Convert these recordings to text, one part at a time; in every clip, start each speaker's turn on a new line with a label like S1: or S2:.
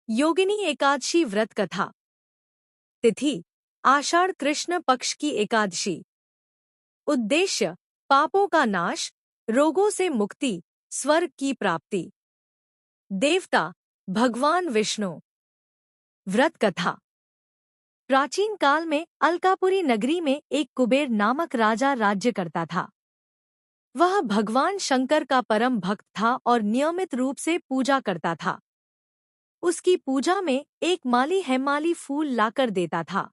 S1: योगिनी एकादशी व्रत कथा। तिथि आषाढ़ कृष्ण पक्ष की एकादशी। उद्देश्य पापों का नाश, रोगों से मुक्ति, स्वर्ग की प्राप्ति। देवता भगवान विष्णु। व्रत कथा। प्राचीन काल में अलकापुरी नगरी में एक कुबेर नामक राजा राज्य करता था। वह भगवान शंकर का परम भक्त था और नियमित रूप से पूजा करता था। उसकी पूजा में एक माली हेमाली फूल लाकर देता था।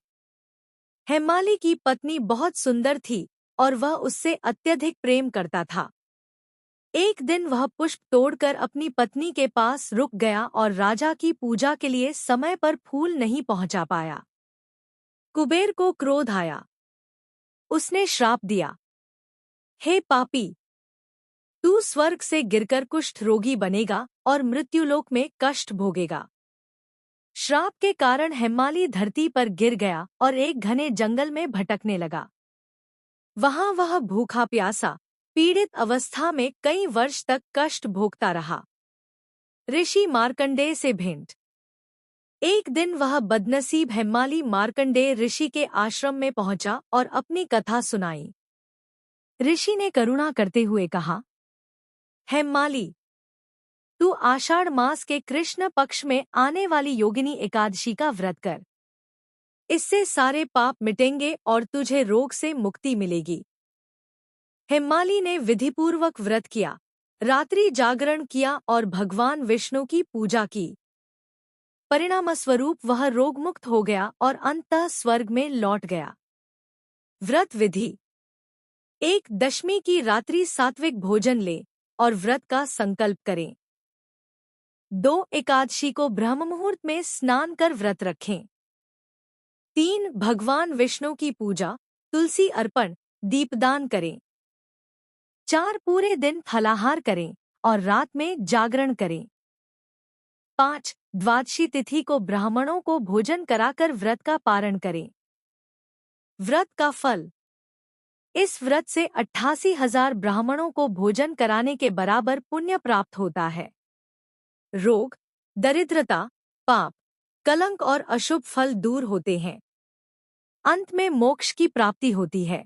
S1: हेमाली की पत्नी बहुत सुंदर थी और वह उससे अत्यधिक प्रेम करता था। एक दिन वह पुष्प तोड़कर अपनी पत्नी के पास रुक गया और राजा की पूजा के लिए समय पर फूल नहीं पहुंचा पाया। कुबेर को क्रोध आया। उसने श्राप दिया, हे पापी, तू स्वर्ग से गिरकर कुष्ठ रोगी बनेगा और मृत्युलोक में कष्ट भोगेगा। श्राप के कारण हेमाली धरती पर गिर गया और एक घने जंगल में भटकने लगा। वहां वह भूखा प्यासा पीड़ित अवस्था में कई वर्ष तक कष्ट भोगता रहा। ऋषि मार्कंडेय से भेंट। एक दिन वह बदनसीब हेमाली मार्कंडेय ऋषि के आश्रम में पहुंचा और अपनी कथा सुनाई। ऋषि ने करुणा करते हुए कहा, हेमाली, तू आषाढ़ मास के कृष्ण पक्ष में आने वाली योगिनी एकादशी का व्रत कर। इससे सारे पाप मिटेंगे और तुझे रोग से मुक्ति मिलेगी। हेमाली ने विधिपूर्वक व्रत किया, रात्रि जागरण किया और भगवान विष्णु की पूजा की। परिणामस्वरूप वह रोगमुक्त हो गया और अंततः स्वर्ग में लौट गया। व्रत विधि। एक दशमी की रात्रि सात्विक भोजन ले और व्रत का संकल्प करें। 2 एकादशी को ब्रह्म मुहूर्त में स्नान कर व्रत रखें। 3 भगवान विष्णु की पूजा, तुलसी अर्पण, दीपदान करें। 4 पूरे दिन फलाहार करें और रात में जागरण करें। 5 द्वादशी तिथि को ब्राह्मणों को भोजन कराकर व्रत का पारण करें। व्रत का फल। इस व्रत से 88,000 ब्राह्मणों को भोजन कराने के बराबर पुण्य प्राप्त होता है। रोग, दरिद्रता, पाप, कलंक और अशुभ फल दूर होते हैं। अंत में मोक्ष की प्राप्ति होती है।